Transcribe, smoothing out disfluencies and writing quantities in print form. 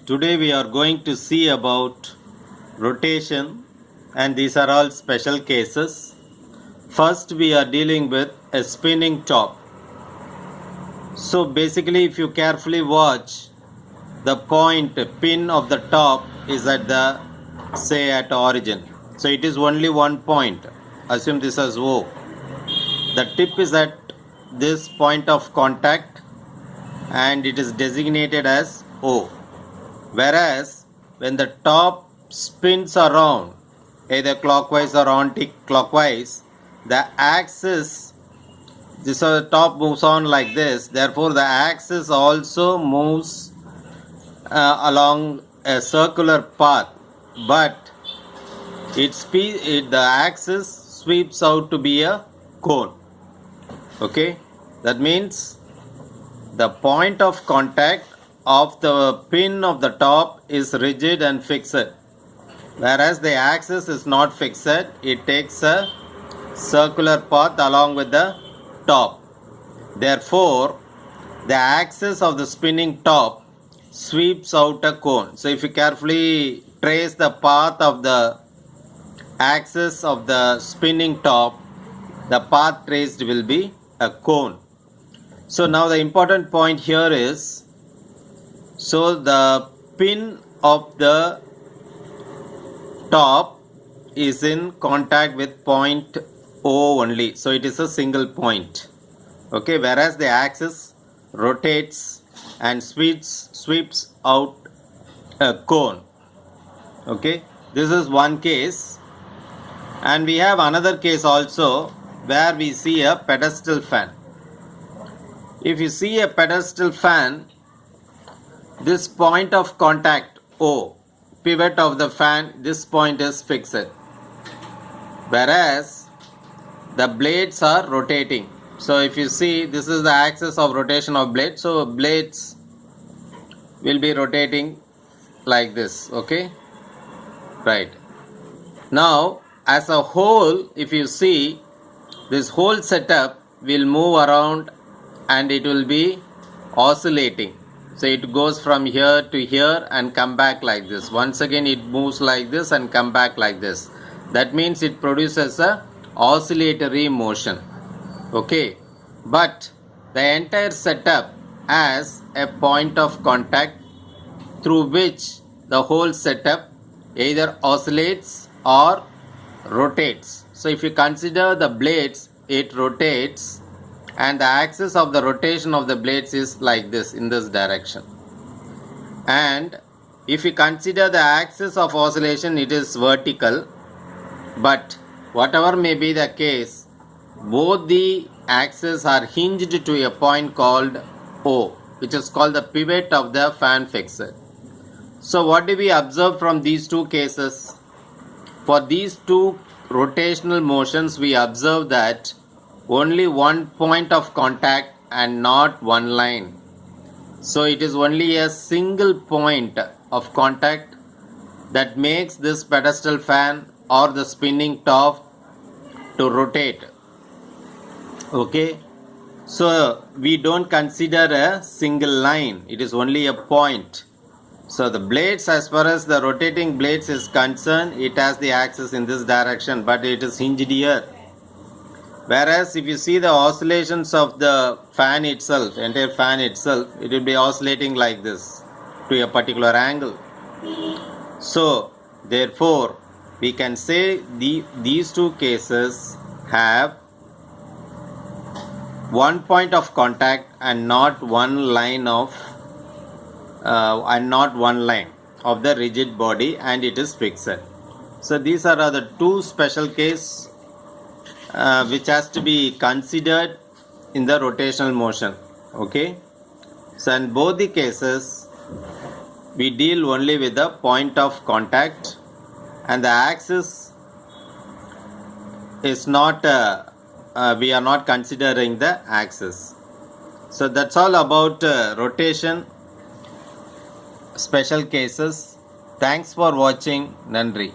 Today we are going to see about rotation, and these are all special cases. First we are dealing with a spinning top. So basically, if you carefully watch, the pin of the top is at the at origin. So it is only one point. Assume this as O. The tip is at this point of contact and it is designated as O. Whereas when the top spins around either clockwise or anti-clockwise, the axis, the top moves on like this, therefore the axis also moves along a circular path, but the axis sweeps out to be a cone. Okay, that means the point of contact of the pin of the top is rigid and fixed, whereas the axis is not fixed. It takes a circular path along with the top. Therefore, the axis of the spinning top sweeps out a cone. So if you carefully trace the path of the axis of the spinning top, the path traced will be a cone. So now the important point here is, so the pin of the top is in contact with point O only. So it is a single point. Okay, whereas the axis rotates and sweeps out a cone. Okay, this is one case. And we have another case also where we see a pedestal fan. If you see a pedestal fan, this point of contact O, pivot of the fan, this point is fixed, whereas the blades are rotating. So if you see, this is the axis of rotation of blades, so blades will be rotating like this. Okay, right. Now as a whole, if you see, this whole setup will move around and it will be oscillating. So it goes from here to here and come back like this. Once again it moves like this and come back like this. That means it produces a oscillatory motion. Okay, but the entire setup has a point of contact through which the whole setup either oscillates or rotates. So if you consider the blades, it rotates, and the axis of the rotation of the blades is like this, in this direction. And if you consider the axis of oscillation, it is vertical. But whatever may be the case, both the axes are hinged to a point called O, which is called the pivot of the fan fixer. So what do we observe from these two cases? For these two rotational motions, we observe that only one point of contact and not one line. So it is only a single point of contact that makes this pedestal fan or the spinning top to rotate. Okay, so we don't consider a single line, it is only a point. So the blades, as far as the rotating blades is concerned, it has the axis in this direction, but it is hinged here. Whereas if you see the oscillations of the fan itself, entire fan itself, it will be oscillating like this to a particular angle. So therefore we can say these two cases have one point of contact and not one line of the rigid body, and it is fixed. So these are the two special cases which has to be considered in the rotational motion. Okay, so in both the cases we deal only with the point of contact, and the axis is not we are not considering the axis. So that's all about rotation special cases. Thanks for watching. Nandri.